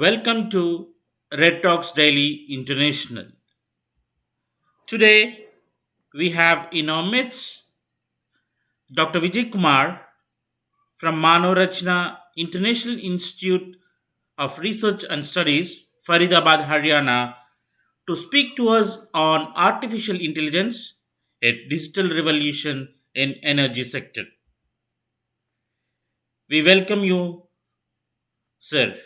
Welcome to Red Talks Daily International. Today we have in our midst Dr. Vijay Kumar from Manorachna International Institute of Research and Studies, Faridabad, Haryana, to speak to us on artificial intelligence, a digital revolution in energy sector. We welcome you, sir.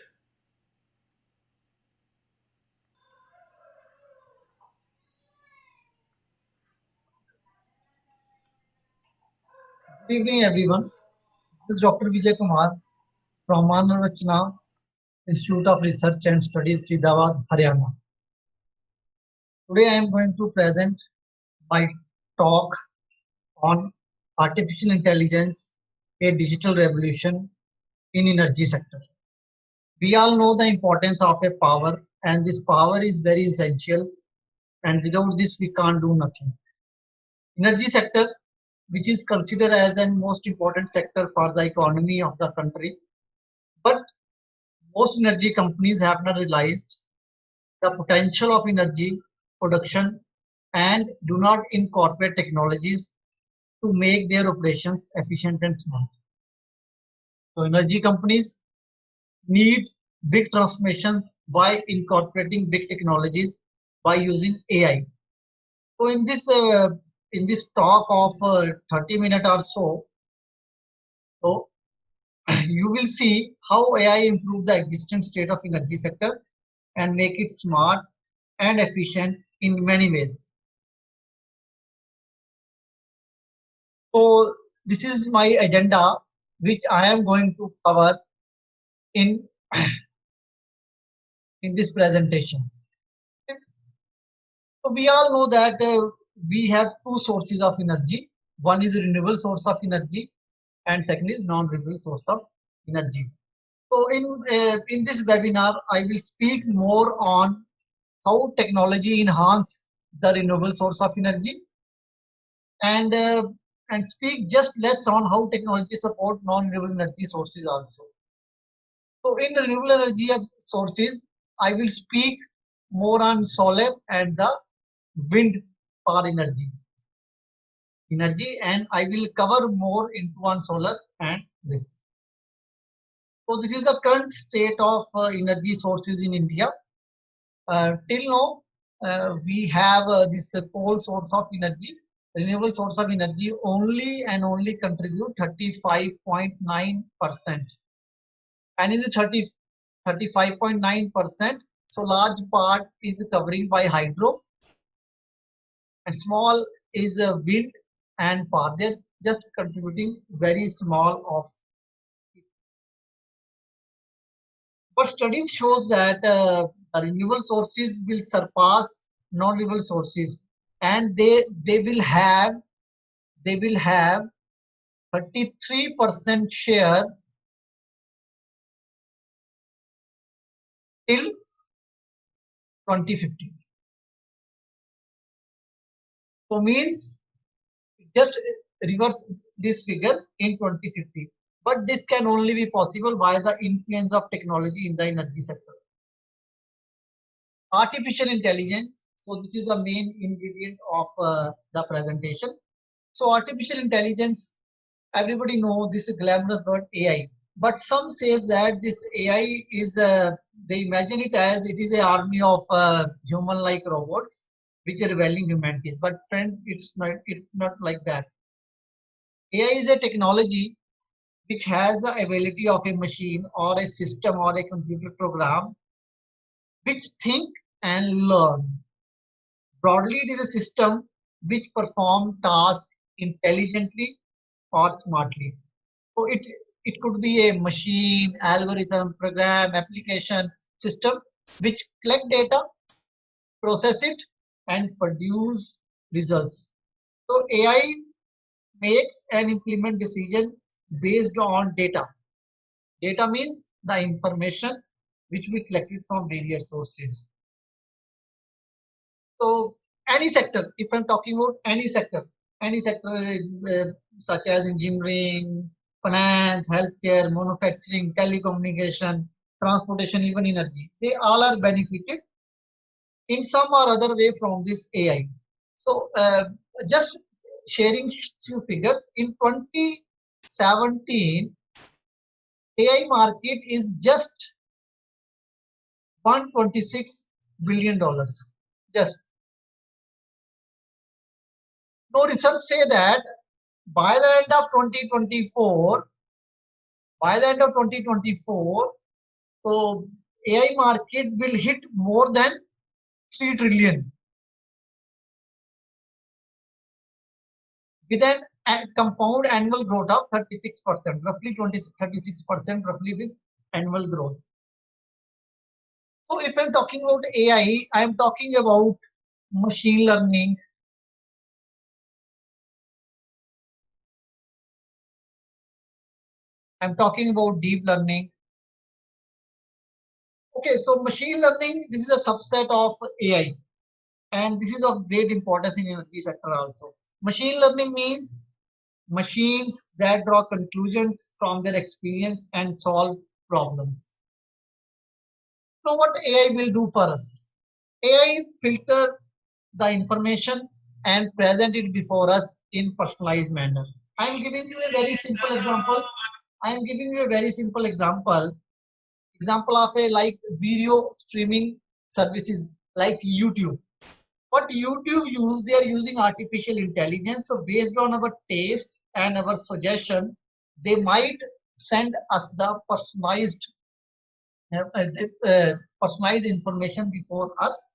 Good evening, everyone. This is Dr. Vijay Kumar from Manavachna Institute of Research and Studies, Faridabad, Haryana. Today, I am going to present my talk on artificial intelligence, a digital revolution in energy sector. We all know the importance of a power, and this power is very essential. And without this, we can't do nothing. Energy sector, which is considered as the most important sector for the economy of the country, but most energy companies have not realized the potential of energy production and do not incorporate technologies to make their operations efficient and smart. So, energy companies need big transformations by incorporating big technologies by using AI. So, in this talk of 30 minutes or so you will see how AI improve the existing state of energy sector and make it smart and efficient in many ways. So this is my agenda, which I am going to cover in in this presentation. So we all know that we have two sources of energy. One is renewable source of energy, and second is non-renewable source of energy. So in this webinar, I will speak more on how technology enhance the renewable source of energy and uh, and speak just less on how technology support non-renewable energy sources also. So in renewable energy sources, I will speak more on solar and the wind power energy, and I will cover more into on solar and this. So this is the current state of energy sources in India. Till now, we have this coal source of energy, renewable source of energy only and only contribute 35.9%. And is it 35.9%? So large part is covering by hydro and small is wind and power. They're just contributing very small of. But studies shows that renewable sources will surpass non-renewable sources, and they will have 33% share till 2050. So means just reverse this figure in 2050. But this can only be possible by the influence of technology in the energy sector. Artificial intelligence. So this is the main ingredient of the presentation. So artificial intelligence, everybody know this glamorous word AI. But some says that this AI is, they imagine it as it is an army of human-like robots which are rebelling humanities. But friend, it's not like that. AI is a technology which has the ability of a machine or a system or a computer program which think and learn. Broadly, it is a system which perform tasks intelligently or smartly. So it could be a machine, algorithm, program, application, system which collect data, process it, and produce results. So AI makes and implement decision based on data. Data means the information which we collected from various sources. So any sector, if I'm talking about any sector such as engineering, finance, healthcare, manufacturing, telecommunication. transportation, even energy. They all are benefited in some or other way from this AI. So just sharing few figures. In 2017, AI market is just $126 billion. Just no research say that by the end of 2024, so AI market will hit more than 3 trillion with an compound annual growth of 36%, roughly 36% roughly with annual growth. So if I'm talking about AI, I'm talking about machine learning, I'm talking about deep learning. Okay, so machine learning, this is a subset of AI, and this is of great importance in energy sector also. Machine learning means machines that draw conclusions from their experience and solve problems. So what AI will do for us? AI filter the information and present it before us in personalized manner. I'm giving you a very simple example. Example of a like video streaming services like YouTube. What YouTube use, they are using artificial intelligence. So based on our taste and our suggestion, they might send us the personalized information before us,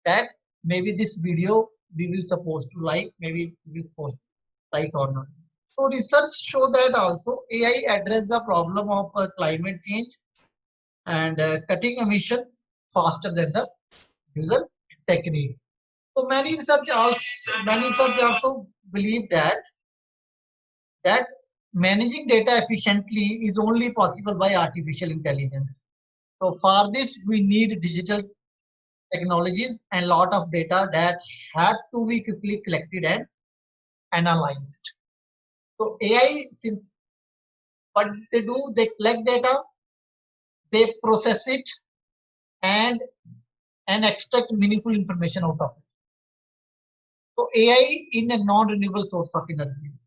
that maybe this video we will supposed to like, maybe we will supposed to like or not. So research show that also AI address the problem of climate change and cutting emission faster than the usual technique. So many research also believe that managing data efficiently is only possible by artificial intelligence. So for this, we need digital technologies and lot of data that have to be quickly collected and analyzed. So AI, what they do, they collect data, they process it, and extract meaningful information out of it. So AI in a non-renewable source of energies.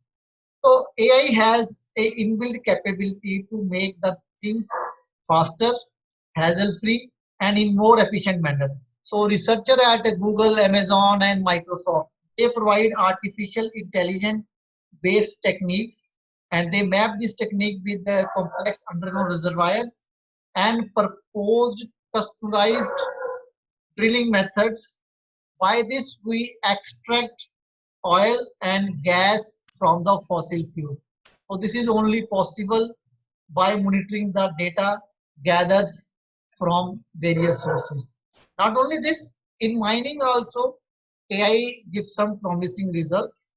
So AI has a inbuilt capability to make the things faster, hassle-free, and in more efficient manner. So researcher at Google, Amazon, and Microsoft, they provide artificial intelligence based techniques, and they map this technique with the complex underground reservoirs and proposed customized drilling methods. By this, we extract oil and gas from the fossil fuel. So this is only possible by monitoring the data gathered from various sources. Not only this, in mining also, AI gives some promising results.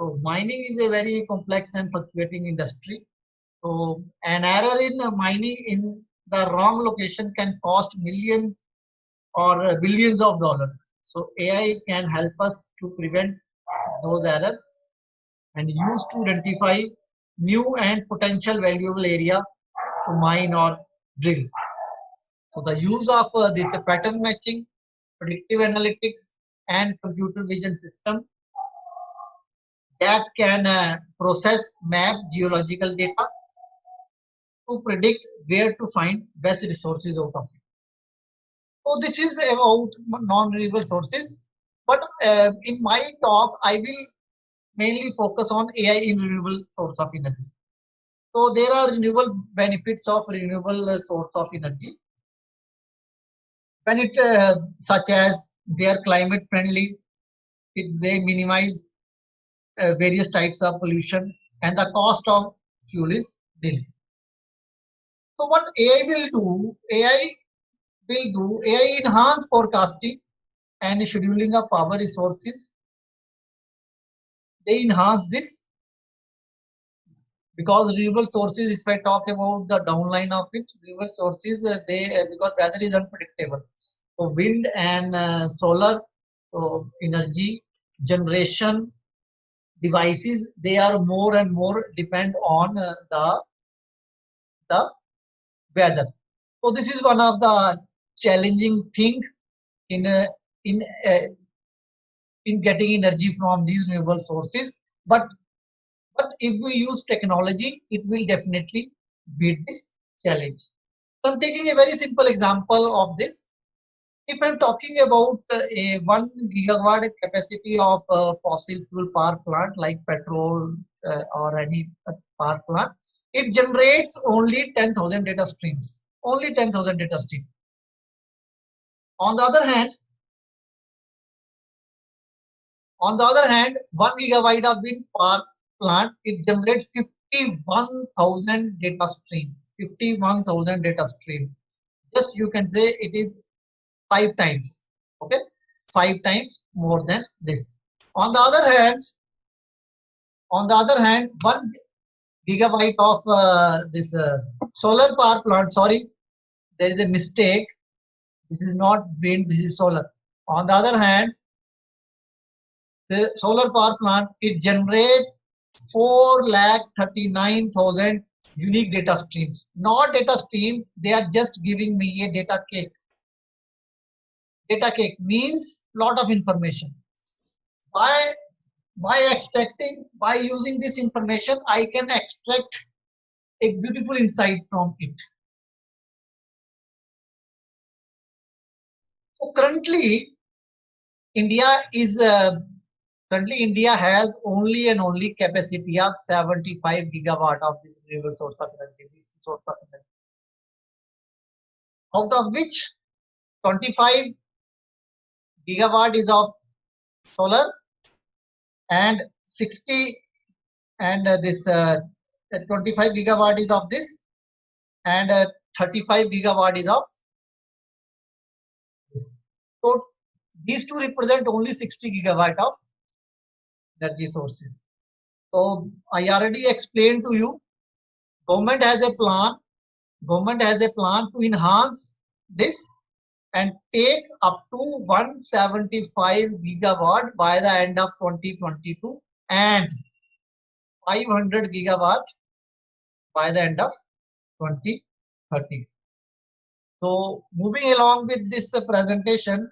So mining is a very complex and fluctuating industry. So an error in mining in the wrong location can cost millions or billions of dollars. So AI can help us to prevent those errors and use to identify new and potential valuable area to mine or drill. So the use of this pattern matching, predictive analytics, and computer vision system that can process map geological data to predict where to find best resources out of it. So this is about non-renewable sources, but in my talk I will mainly focus on AI in renewable source of energy. So there are renewable benefits of renewable source of energy. When it such as they are climate friendly, they minimize various types of pollution, and the cost of fuel is nil. So what AI will do? AI enhance forecasting and scheduling of power resources. They enhance this because renewable sources, if I talk about the downline of it, renewable sources, because weather is unpredictable. So wind and solar, so energy generation devices, they are more and more depend on the weather. So this is one of the challenging thing in uh, in uh, in getting energy from these renewable sources. But if we use technology, it will definitely beat this challenge. So I'm taking a very simple example of this. If I'm talking about a 1 gigawatt capacity of fossil fuel power plant like petrol or any power plant, it generates only 10,000 data streams. Only 10,000 data streams. On the other hand, 1 gigabyte of wind power plant, it generates 51,000 data streams. 51,000 data streams. Just you can say it is 5 times. Okay, 5 times more than this. On the other hand, 1 gigabyte of this solar power plant. Sorry, there is a mistake. This is not wind. This is solar. On the other hand, the solar power plant, it generates 4,39,000 unique data streams. Not data stream, they are just giving me a data cake. Data cake means lot of information. By using this information, I can extract a beautiful insight from it. So currently, India is India has only and only capacity of 75 gigawatt of this renewable source of energy. This source of energy, out of which 25 gigawatt is of solar and 60 and this 25 gigawatt is of this and 35 gigawatt is of this. So these two represent only 60 gigawatt of energy sources. So I already explained to you, government has a plan to enhance this and take up to 175 gigawatt by the end of 2022 and 500 gigawatt by the end of 2030. So moving along with this presentation,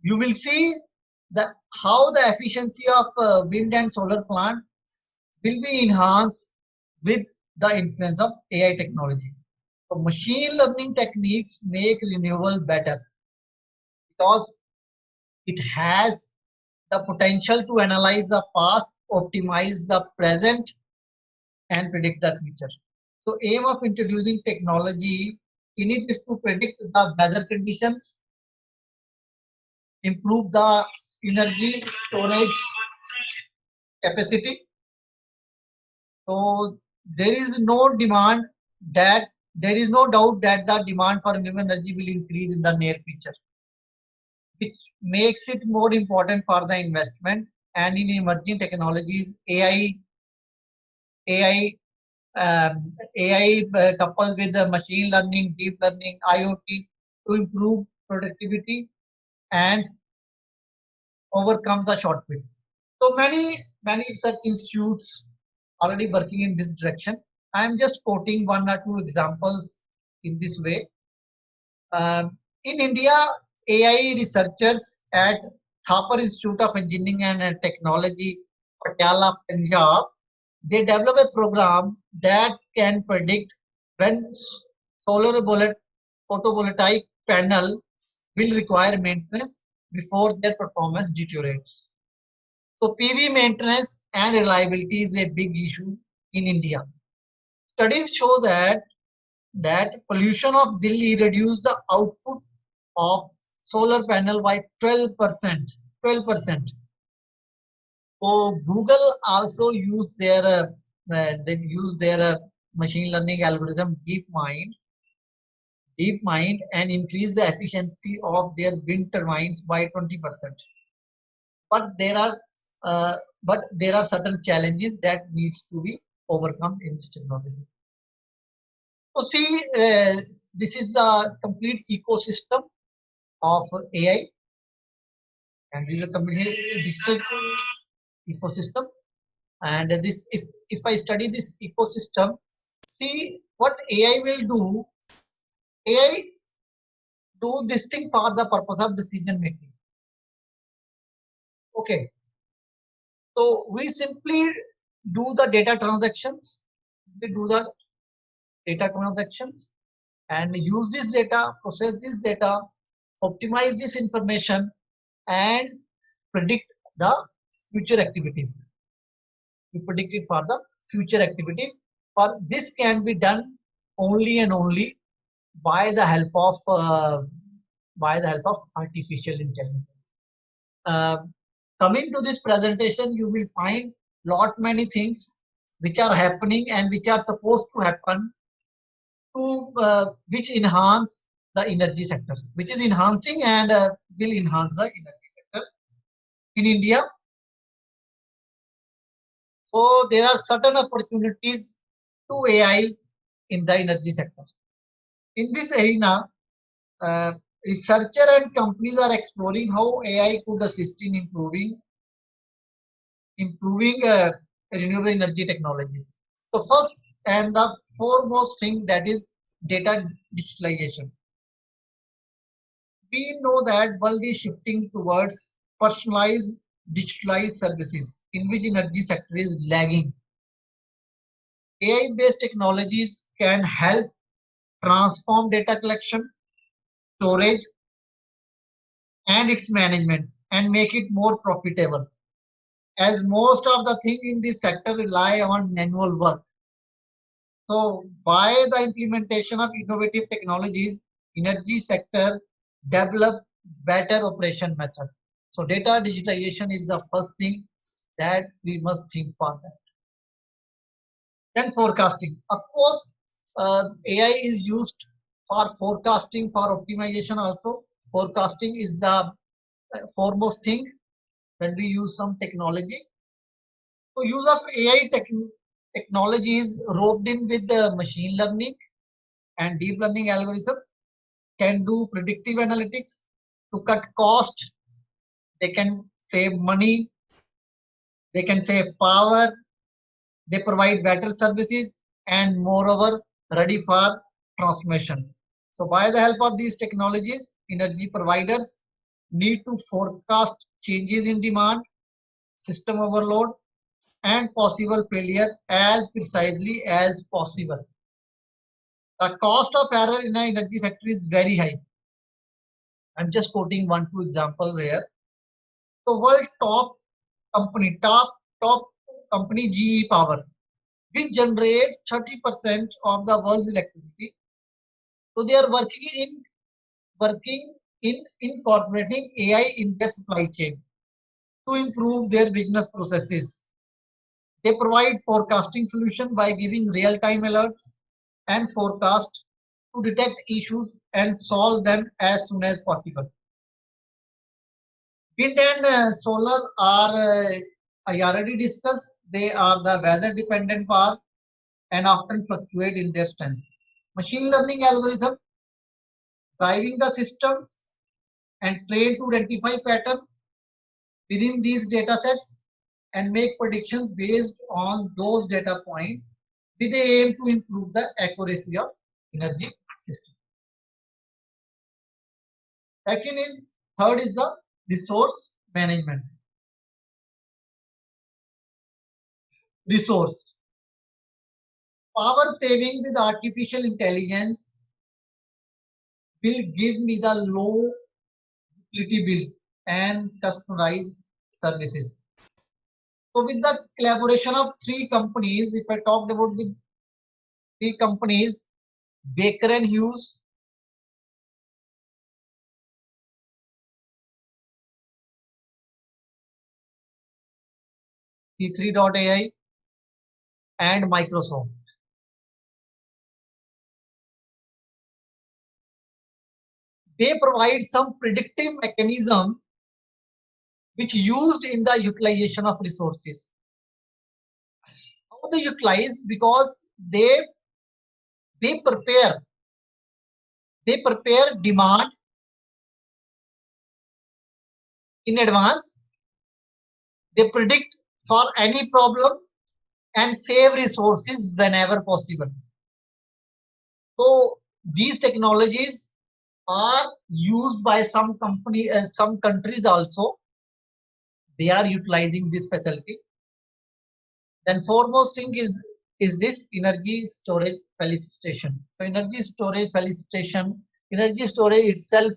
you will see that how the efficiency of wind and solar plant will be enhanced with the influence of AI technology. So machine learning techniques make renewable better because it has the potential to analyze the past, optimize the present, and predict the future. So aim of introducing technology in it is to predict the weather conditions, improve the energy storage capacity. So there is no doubt that the demand for renewable energy will increase in the near future, which makes it more important for the investment. And in emerging technologies, AI, coupled with the machine learning, deep learning, IoT to improve productivity and overcome the shortfall. So many research institutes already working in this direction. I am just quoting one or two examples in this way. In India, AI researchers at Thapar Institute of Engineering and Technology, Patiala, Punjab, they develop a program that can predict when solar photovoltaic panel will require maintenance before their performance deteriorates. So PV maintenance and reliability is a big issue in India. Studies show that pollution of Delhi reduced the output of solar panel by 12%. 12%. So Google also use their machine learning algorithm DeepMind and increase the efficiency of their wind turbines by 20%. But there are certain challenges that needs to be overcome in this technology. So see, this is a complete ecosystem of AI, and this is a complete digital ecosystem. And this, if I study this ecosystem, See what AI will do. AI do this thing for the purpose of decision making. Okay. So we simply do the data transactions. We do the data transactions and use this data, process this data, optimize this information, and predict the future activities. We predict it for the future activities. For this can be done only and only by the help of artificial intelligence. Uh, Coming to this presentation, you will find lot many things which are happening and which are supposed to happen to which enhance the energy sectors, which is enhancing and will enhance the energy sector in India. So there are certain opportunities to AI in the energy sector. In this arena, researchers and companies are exploring how AI could assist in improving renewable energy technologies. The first and the foremost thing, that is data digitalization. We know that world is shifting towards personalized digitalized services in which energy sector is lagging. AI-based technologies can help transform data collection, storage, and its management and make it more profitable, as most of the things in this sector rely on manual work. So by the implementation of innovative technologies, energy sector develop better operation method. So data digitization is the first thing that we must think for that. Then forecasting. Of course, AI is used for forecasting, for optimization also. Forecasting is the foremost thing when we use some technology. So use of AI technology is roped in with the machine learning and deep learning algorithm, can do predictive analytics to cut cost. They can save money. They can save power. They provide better services and moreover ready for transformation. So by the help of these technologies, energy providers need to forecast changes in demand, system overload, and possible failure as precisely as possible. The cost of error in the energy sector is very high. I'm just quoting one, two examples here. The world top company GE Power, which generates 30% of the world's electricity. So they are working in incorporating AI in their supply chain to improve their business processes. They provide forecasting solution by giving real-time alerts and forecast to detect issues and solve them as soon as possible. Wind and solar are, I already discussed, they are the weather dependent power and often fluctuate in their strength. Machine learning algorithm driving the systems and trained to identify pattern within these data sets and make predictions based on those data points with the aim to improve the accuracy of energy system. Third is the resource management. Resource. Power saving with artificial intelligence will give me the low utility bill and customized services. So with the collaboration of three companies, if I talked about with three companies, Baker and Hughes, T3.ai, and Microsoft. They provide some predictive mechanism which used in the utilization of resources. How they utilize? Because they prepare demand in advance. They predict for any problem and save resources whenever possible. So these technologies are used by some some countries also. They are utilizing this facility. Then foremost thing is this energy storage facilitation. So energy storage itself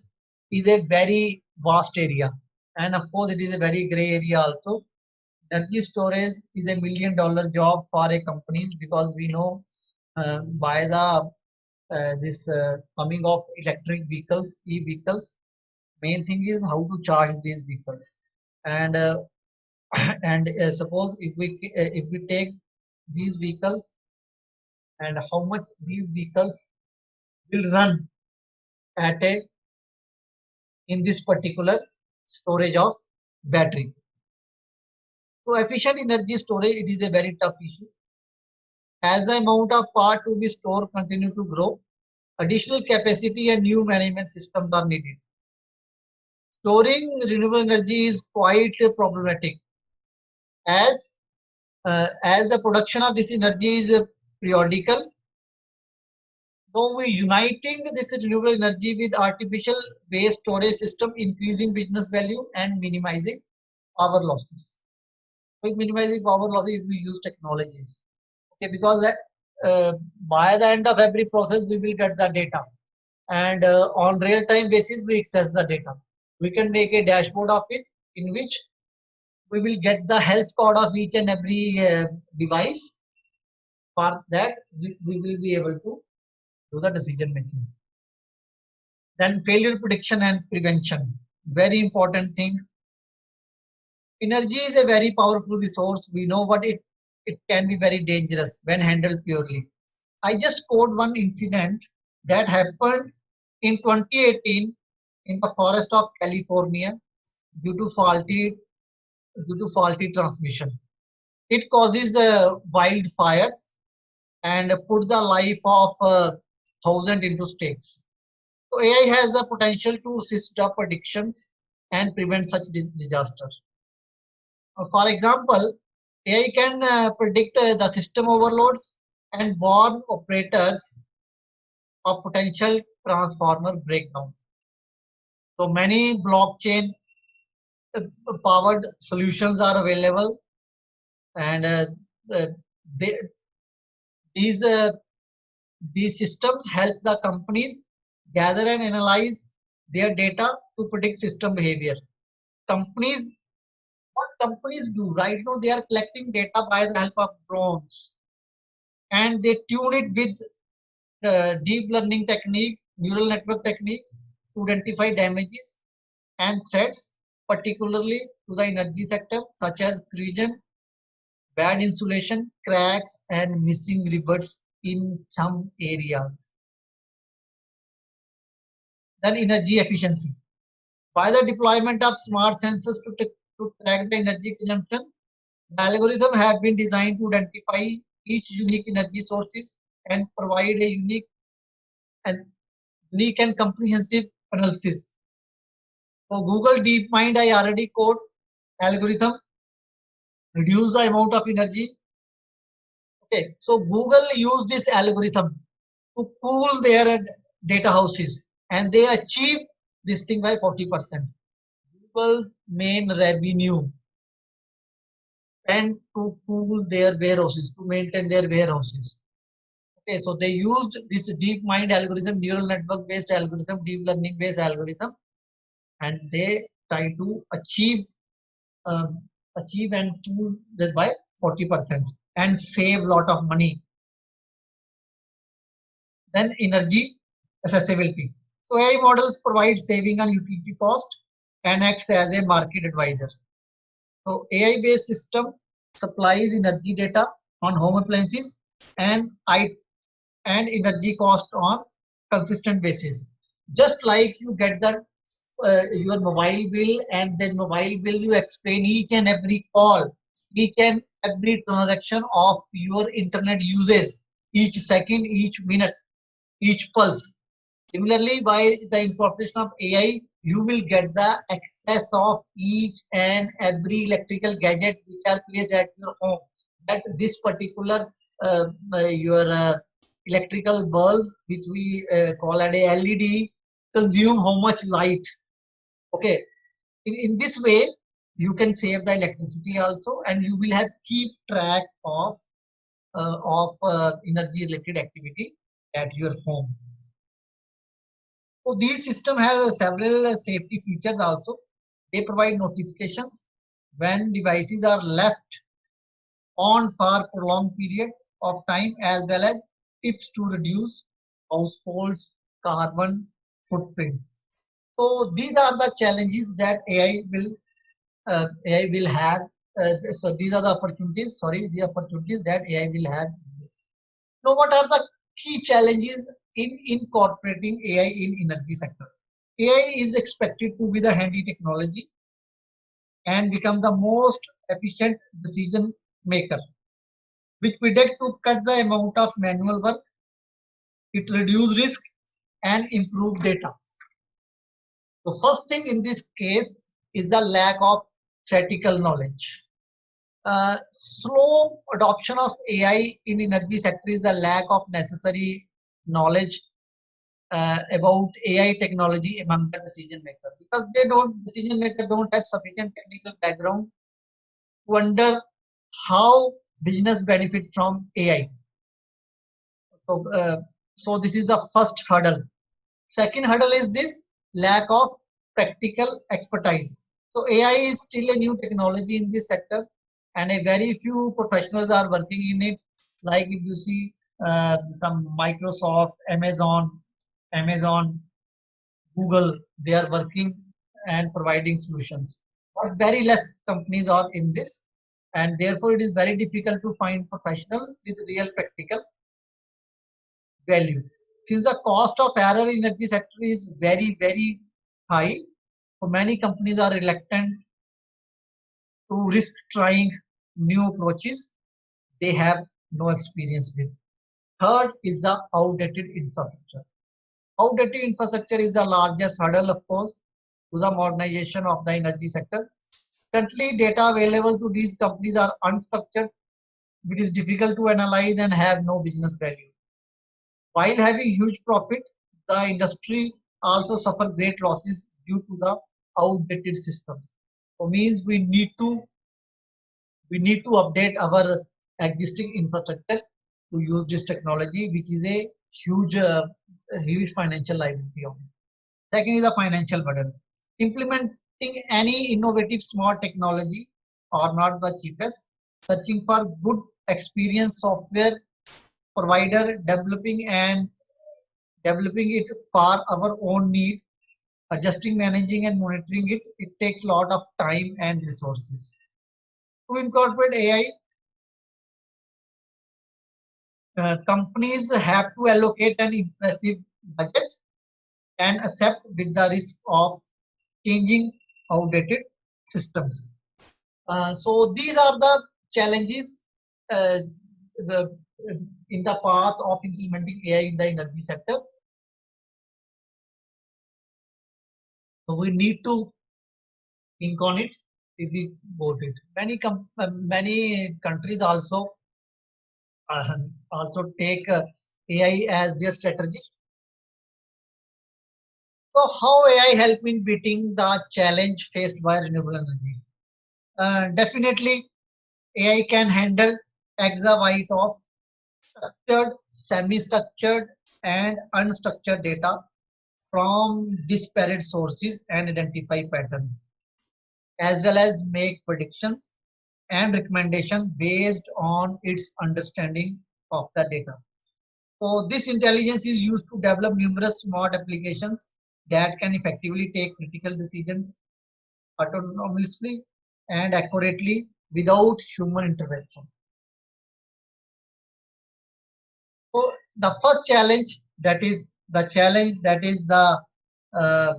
is a very vast area, and of course it is a very gray area also. Energy storage is $1 million job for a company, because we know by the this coming of electric vehicles, e-vehicles, main thing is how to charge these vehicles. And and suppose if we take these vehicles, and how much these vehicles will run at a in this particular storage of battery. So efficient energy storage, it is a very tough issue. As the amount of power to be stored continue to grow, additional capacity and new management systems are needed. Storing renewable energy is quite problematic, as the production of this energy is periodical. So we uniting this renewable energy with artificial based storage system, increasing business value and minimizing power losses. So minimizing power losses if we use technologies. Okay, because by the end of every process we will get the data, and on real time basis we access the data. We can make a dashboard of it, in which we will get the health code of each and every device. For that we will be able to do the decision making. Then failure prediction and prevention, very important thing. Energy is a very powerful resource, we know, but it can be very dangerous when handled purely. I just quote one incident that happened in 2018 in the forest of California due to faulty transmission. It causes wildfires and put the life of thousand into stakes. So AI has the potential to assist the predictions and prevent such disasters. For example, AI can predict the system overloads and warn operators of potential transformer breakdown. So many blockchain powered solutions are available, and uh, they, these uh, these systems help the companies gather and analyze their data to predict system behavior. Companies, what companies do right now, they are collecting data by the help of drones, and they tune it with deep learning technique, neural network techniques, to identify damages and threats, particularly to the energy sector, such as corrosion, bad insulation, cracks, and missing rivets in some areas. Then energy efficiency. By the deployment of smart sensors to track the energy consumption, the algorithm have been designed to identify each unique energy sources and provide a and unique and comprehensive analysis. So Google DeepMind, I already quote, algorithm reduce the amount of energy. Okay, so Google used this algorithm to cool their data houses, and they achieve this thing by 40%. Google's main revenue spent to cool their warehouses, to maintain their warehouses. Okay, so they used this deep mind algorithm, neural network based algorithm, deep learning based algorithm, and they try to um, achieve and cool that by 40% and save lot of money. Then energy accessibility. So AI models provide saving on utility cost and acts as a market advisor. So AI-based system supplies energy data on home appliances and and energy cost on consistent basis. Just like you get the your mobile bill, and then mobile bill you explain each and every call, each and every transaction of your internet uses, each second, each minute, each pulse. Similarly, by the incorporation of AI, you will get the access of each and every electrical gadget which are placed at your home. That this particular your electrical bulb, which we call it a LED, consume how much light. Okay, in this way, you can save the electricity also, and you will have keep track of energy related activity at your home. So these systems have several safety features also. They provide notifications when devices are left on for prolonged period of time, as well as tips to reduce households carbon footprints. So these are the challenges that AI will have. So these are the opportunities. Sorry, the opportunities that AI will have. Now, what are the key challenges in incorporating AI in energy sector? AI is expected to be the handy technology and become the most efficient decision maker, which predict to cut the amount of manual work, it reduce risk and improve data. The first thing in this case is the lack of theoretical knowledge. Slow adoption of AI in energy sector is the lack of necessary knowledge about AI technology among the decision maker, because decision maker don't have sufficient technical background to wonder how business benefit from AI. So, so this is the first hurdle. Second hurdle is this lack of practical expertise. So AI is still a new technology in this sector, and a very few professionals are working in it. Like if you see some Microsoft, Amazon, Google, they are working and providing solutions. But very less companies are in this, and therefore it is very difficult to find professionals with real practical value. Since the cost of error in energy sector is very high, so many companies are reluctant to risk trying new approaches they have no experience with. Third is the outdated infrastructure. Outdated infrastructure is the largest hurdle, of course, to the modernization of the energy sector. Currently, data available to these companies are unstructured, which is difficult to analyze and have no business value. While having huge profit, the industry also suffer great losses due to the outdated systems. So means we need to update our existing infrastructure to use this technology, which is huge, a huge financial liability on it. Second is the financial burden. Implementing any innovative smart technology are not the cheapest. Searching for good experience software provider, developing it for our own need, adjusting, managing, and monitoring it, it takes a lot of time and resources. To incorporate AI, companies have to allocate an impressive budget and accept with the risk of changing outdated systems. So these are the challenges uh, the, in the path of implementing AI in the energy sector. So we need to think on it if we vote it. Many countries uh, also take AI as their strategy. So how AI help in beating the challenge faced by renewable energy? Definitely, AI can handle exabyte of structured, semi-structured, and unstructured data from disparate sources and identify patterns, as well as make predictions and recommendations based on its understanding of the data. So this intelligence is used to develop numerous smart applications that can effectively take critical decisions autonomously and accurately without human intervention. So the first challenge, that uh,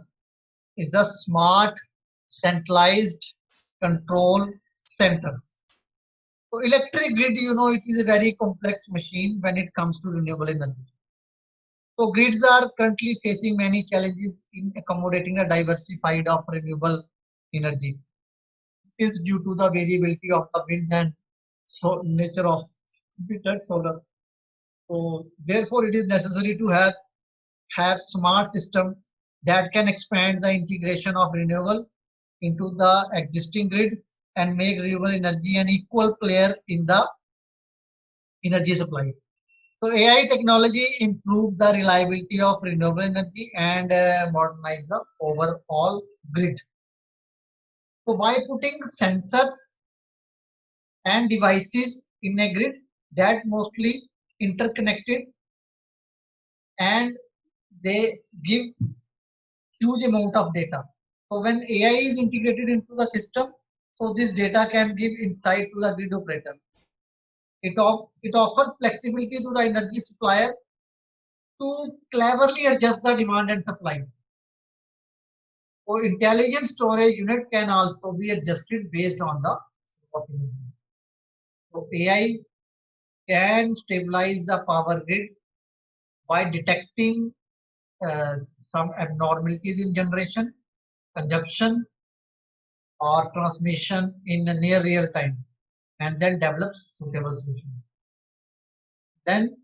is the smart centralized control centers. So electric grid, it is a very complex machine when it comes to renewable energy. So grids are currently facing many challenges in accommodating a diversified of renewable energy. This is due to the variability of the wind and so nature of wind and solar. So therefore, it is necessary to have smart system that can expand the integration of renewable into the existing grid and make renewable energy an equal player in the energy supply. So AI technology improve the reliability of renewable energy and modernize the overall grid. So by putting sensors and devices in a grid that mostly interconnected, and they give huge amount of data. So when AI is integrated into the system, so this data can give insight to the grid operator. It offers flexibility to the energy supplier to cleverly adjust the demand and supply. So intelligent storage unit can also be adjusted based on the source of energy. So AI can stabilize the power grid by detecting some abnormalities in generation, consumption, or transmission in a near real time, and then develops suitable solution. Then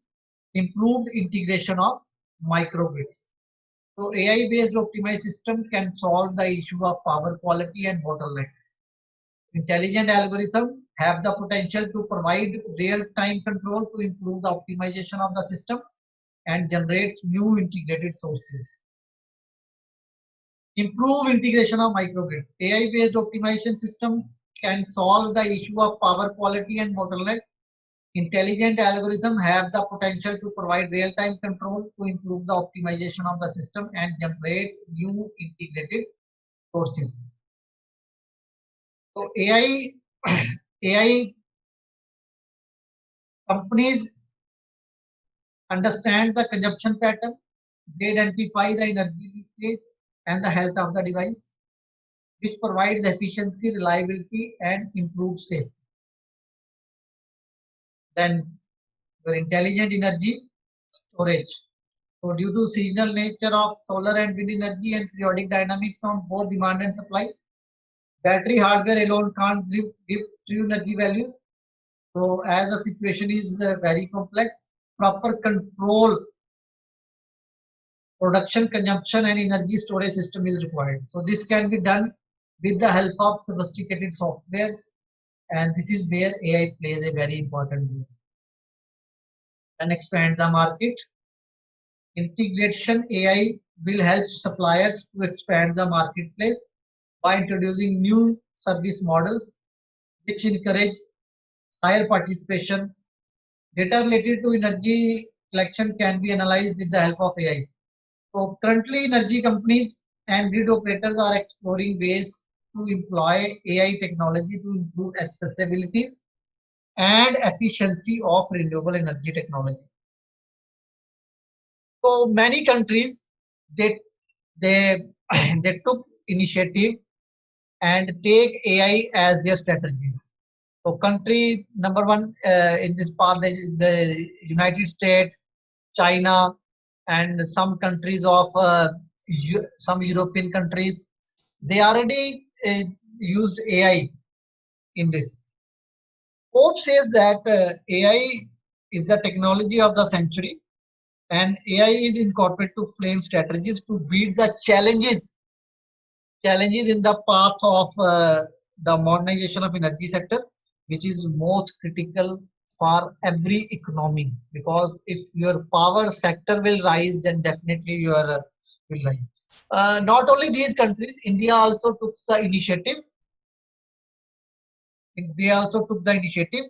improved integration of microgrids. So AI-based optimized system can solve the issue of power quality and bottlenecks. Intelligent algorithms have the potential to provide real-time control to improve the optimization of the system and generate new integrated sources. Improve integration of microgrid. AI-based optimization system can solve the issue of power quality and bottleneck. Intelligent algorithms have the potential to provide real-time control to improve the optimization of the system and generate new integrated sources. So AI, AI companies understand the consumption pattern, they identify the energy leakage and the health of the device, which provides efficiency, reliability, and improved safety. Then your intelligent energy storage. So due to seasonal nature of solar and wind energy and periodic dynamics on both demand and supply, battery hardware alone can't give true energy values. So as the situation is very complex, proper control, production, consumption, and energy storage system is required. So this can be done with the help of sophisticated softwares, and this is where AI plays a very important role. And expand the market. Integration AI will help suppliers to expand the marketplace by introducing new service models which encourage higher participation. Data related to energy collection can be analyzed with the help of AI. So currently energy companies and grid operators are exploring ways to employ AI technology to improve accessibility and efficiency of renewable energy technology. So many countries they they they took initiative and take AI as their strategies. So country number one in this part, the United States, China, and some countries of some European countries, they already used AI in this. Pope says that AI is the technology of the century, and AI is incorporated to frame strategies to beat the challenges in the path of the modernization of energy sector, which is most critical for every economy, because if your power sector will rise, then definitely your will rise. Not only these countries, India also took the initiative. They also took the initiative.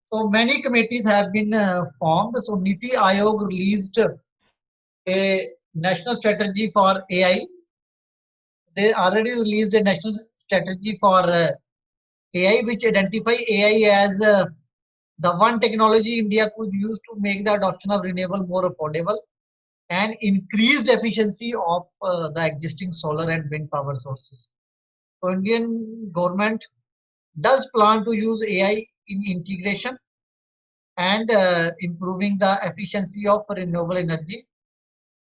So many committees have been formed. So Niti Aayog released a national strategy for AI. They already released a national strategy for AI, which identify AI as the one technology India could use to make the adoption of renewable more affordable and increased efficiency of the existing solar and wind power sources. So Indian government does plan to use AI in integration and improving the efficiency of renewable energy,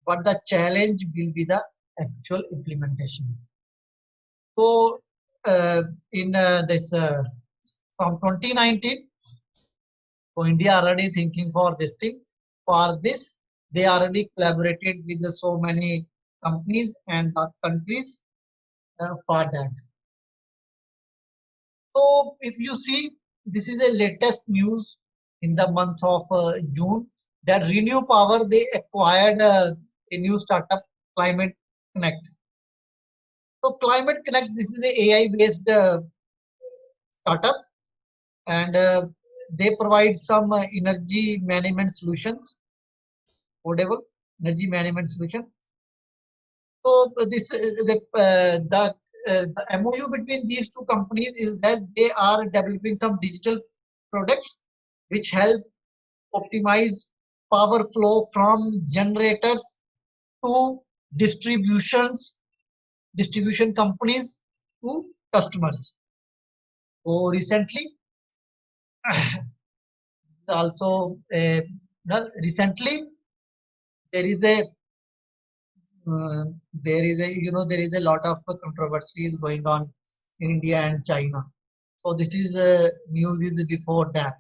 but the challenge will be the actual implementation. So in this from 2019, so India already thinking for this thing. For this, they already collaborated with so many companies and countries for that. So if you see, this is a latest news in the month of June that Renew Power, they acquired a new startup, Climate Connect. So Climate Connect, this is a AI based startup, and they provide some energy management solutions, whatever energy management solution. So the MOU between these two companies is that they are developing some digital products which help optimize power flow from generators to distribution companies to customers. So recently, also recently there is a there is a lot of controversies going on in India and China. So this is news is before that.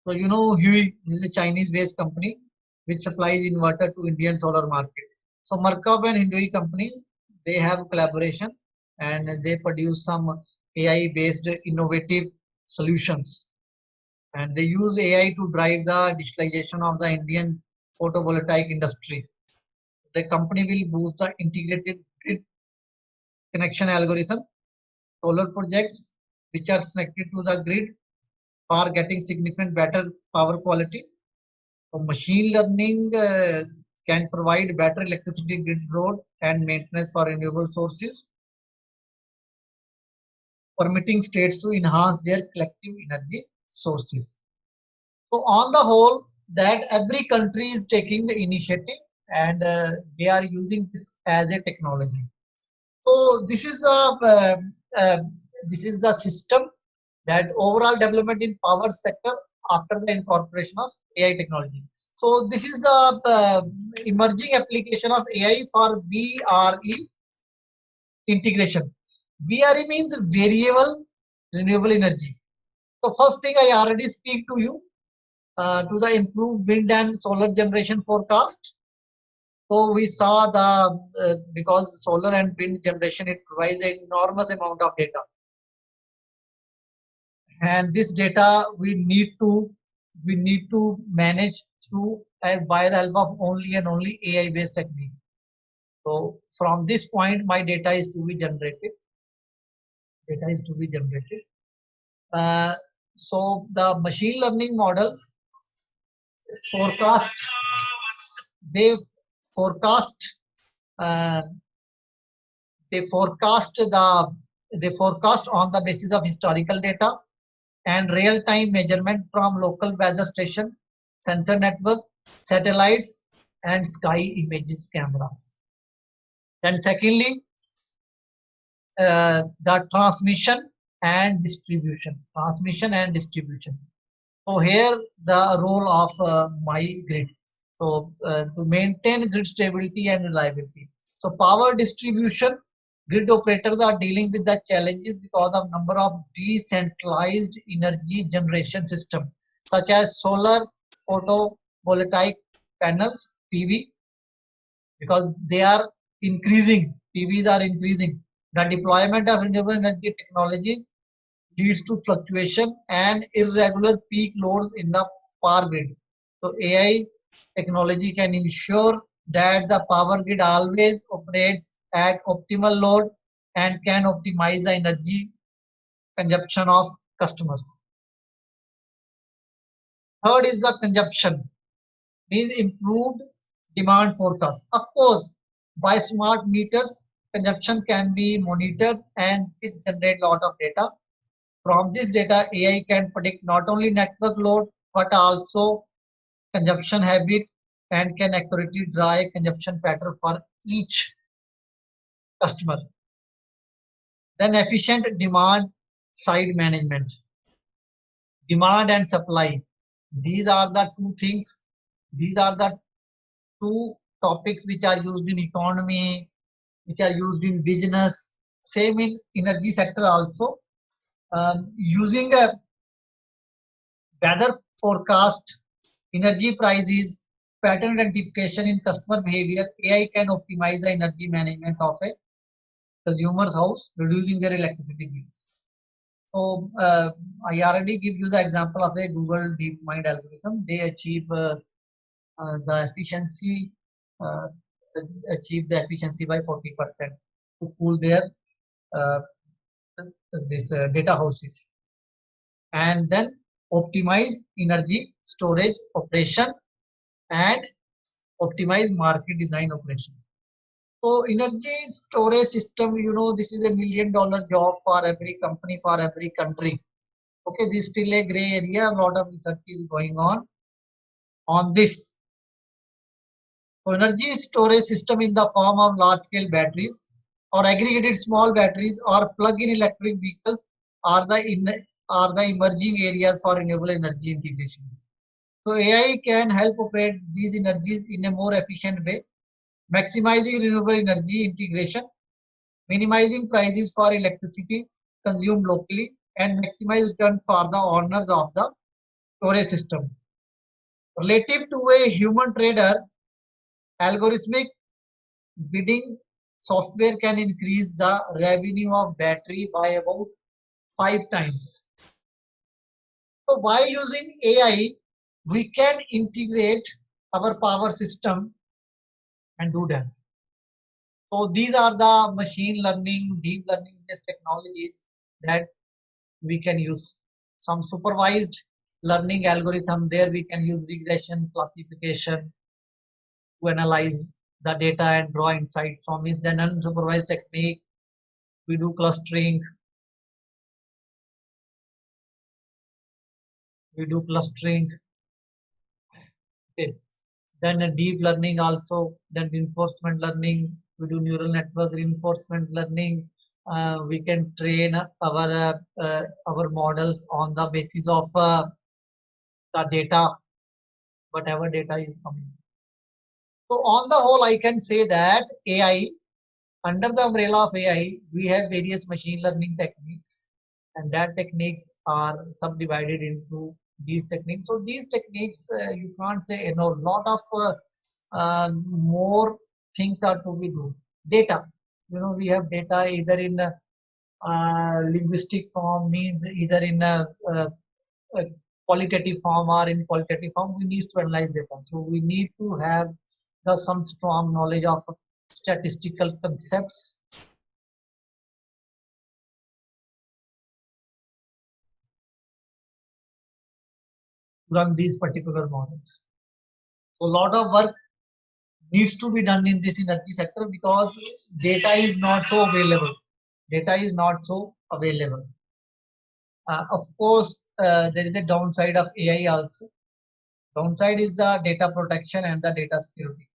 So Huawei, this is a Chinese-based company which supplies inverter to Indian solar market. So Markup and Hindui company, they have collaboration and they produce some AI-based innovative solutions. And they use AI to drive the digitalization of the Indian photovoltaic industry. The company will boost the integrated grid connection algorithm. Solar projects which are connected to the grid are getting significant better power quality. So machine learning can provide better electricity grid load and maintenance for renewable sources, permitting states to enhance their collective energy sources. So on the whole, that every country is taking the initiative and they are using this as a technology. So uh, this is the system that overall development in power sector after the incorporation of AI technology. So this is the emerging application of AI for VRE integration. VRE means variable renewable energy. So first thing I already speak to you to the improved wind and solar generation forecast. So we saw the because solar and wind generation, it provides an enormous amount of data, and this data we need to manage through by the help of only and only AI based technique. So from this point, my data is to be generated. Data is to be generated. Uh, so the machine learning models forecast. They forecast. Uh, they forecast on the basis of historical data and real-time measurement from local weather station, sensor network, satellites, and sky images cameras. Then secondly, the transmission and distribution. Transmission and distribution. So here the role of my grid. So to maintain grid stability and reliability. So power distribution, grid operators are dealing with the challenges because of number of decentralized energy generation system such as solar photovoltaic panels PV, because they are increasing. PVs are increasing. The deployment of renewable energy technologies leads to fluctuation and irregular peak loads in the power grid. So AI technology can ensure that the power grid always operates at optimal load and can optimize the energy consumption of customers. Third is the consumption, means improved demand forecast. Of course, by smart meters, consumption can be monitored and this generate lot of data. From this data, AI can predict not only network load but also consumption habit and can accurately draw a consumption pattern for each customer. Then efficient demand side management, demand and supply. These are the two things. These are the two topics which are used in economy, which are used in business. Same in energy sector also. Using a weather forecast energy prices, pattern identification in customer behavior. AI can optimize the energy management of a consumer's house, reducing their electricity bills. So I already give you the example of a Google DeepMind algorithm. They the efficiency uh, achieve the efficiency by 40% to cool their uh, this data houses, and then optimize energy storage operation and optimize market design operation. So energy storage system, this is $1 million job for every company, for every country. Okay, this is still a gray area. A lot of research is going on this. So energy storage system in the form of large scale batteries or aggregated small batteries or plug-in electric vehicles are are the emerging areas for renewable energy integrations. So AI can help operate these energies in a more efficient way, maximizing renewable energy integration, minimizing prices for electricity consumed locally, and maximize return for the owners of the storage system. Relative to a human trader, algorithmic bidding software can increase the revenue of battery by about 5 times. So by using AI, we can integrate our power system and do that. So these are the machine learning, deep learning based technologies that we can use. Some supervised learning algorithm, there we can use regression classification to analyze the data and draw insights from it. Then unsupervised technique, we do clustering, okay. Then a deep learning also, then reinforcement learning, we do neural network reinforcement learning. We can train our models on the basis of the data, whatever data is coming. So on the whole, I can say that AI, under the umbrella of AI, we have various machine learning techniques, and that techniques are subdivided into these techniques. So these techniques, you can't say, lot of more things are to be do. Data, we have data either in linguistic form, means either in a qualitative form or in qualitative form. We need to analyze data. So we need to have some strong knowledge of statistical concepts. Run these particular models. So a lot of work needs to be done in this energy sector because data is not so available. Data is not so available. Of course, there is a downside of AI also. Downside is the data protection and the data security.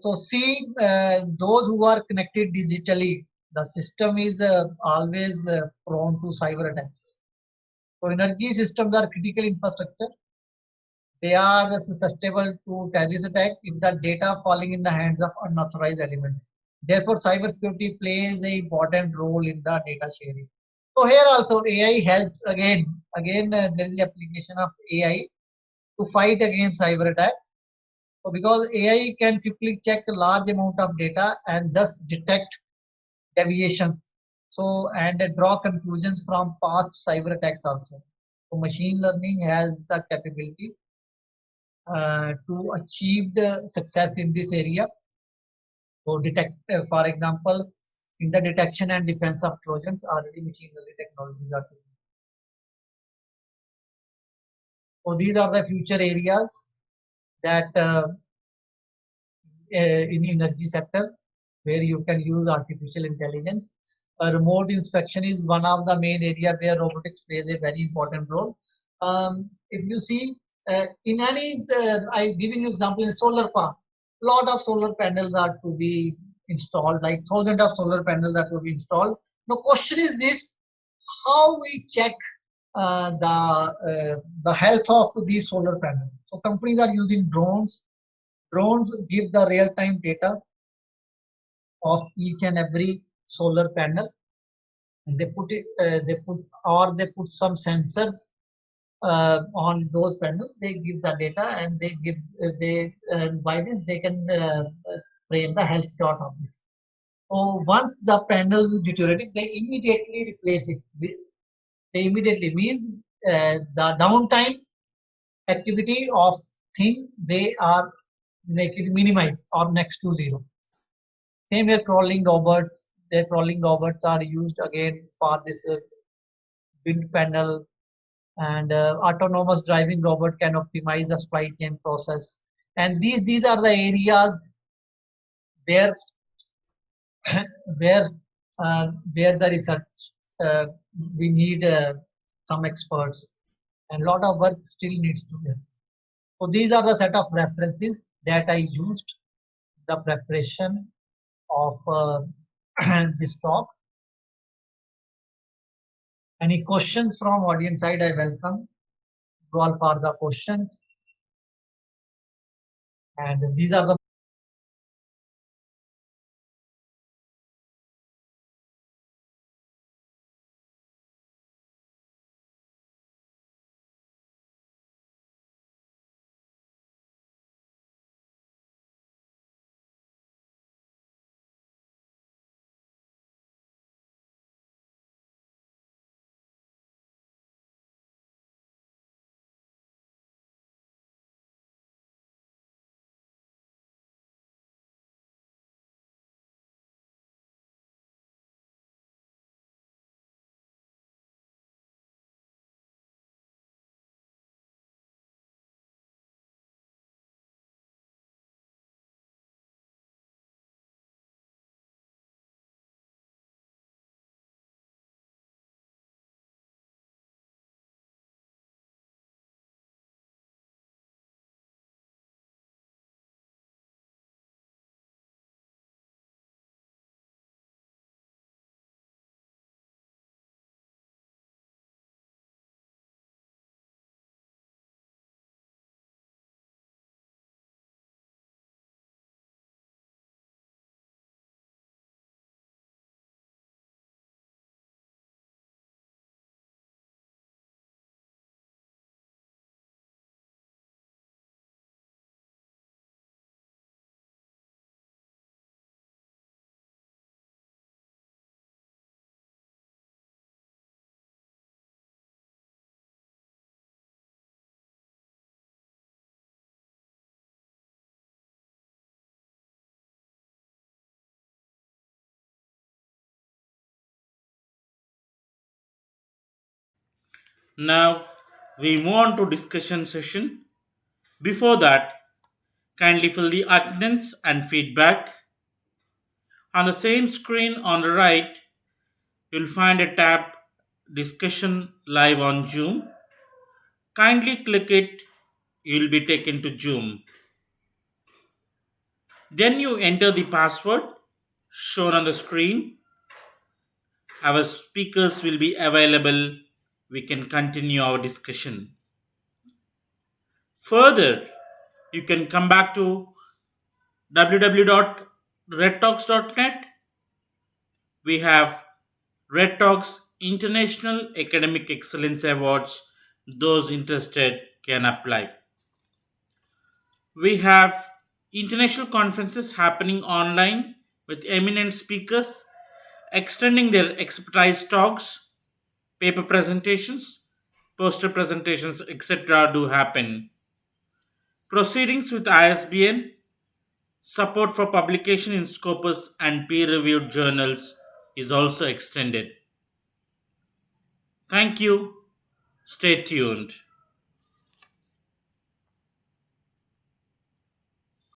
So see, those who are connected digitally, the system is always prone to cyber attacks. So energy systems are critical infrastructure. They are susceptible to terrorist attack if the data falling in the hands of unauthorized element. Therefore, cybersecurity plays an important role in the data sharing. So here also AI helps again. There is the application of AI to fight against cyber attack. So because AI can quickly check a large amount of data and thus detect deviations. So and draw conclusions from past cyber attacks also. So machine learning has the capability to achieve the success in this area. So detect, for example, in the detection and defense of Trojans, already machine learning technologies are used. So these are the future areas that in energy sector where you can use artificial intelligence. Remote inspection is one of the main area where robotics plays a very important role. If you see in any, I giving you example in solar park, lot of solar panels are to be installed, like thousands of solar panels are to be installed. The question is this: how we check the health of these solar panels? So companies are using drones. Drones give the real-time data of each and every solar panel, and they put some sensors on those panels. They give the data and they give they by this they can frame the health chart of this. So once the panel is deteriorating, they immediately replace it. They immediately means the downtime activity of thing they are make it minimize or next to zero. Same here, crawling robots. The crawling robots are used again for this wind panel, and autonomous driving robot can optimize the supply chain process. And these are the areas where where where the research uh, we need some experts, and lot of work still needs to be done. So these are the set of references that I used the preparation of this talk. Any questions from audience side? I welcome you all for the questions. And these are the Now we move on to discussion session. Before that, kindly fill the attendance and feedback. On the same screen on the right, you'll find a tab discussion live on Zoom. Kindly click it, you'll be taken to Zoom. Then you enter the password shown on the screen. Our speakers will be available. We can continue our discussion. Further, you can come back to www.redtalks.net. We have Red Talks International Academic Excellence Awards. Those interested can apply. We have international conferences happening online with eminent speakers extending their expertise talks, paper presentations, poster presentations, etc. do happen. Proceedings with ISBN, support for publication in Scopus and peer reviewed journals is also extended. Thank you. Stay tuned.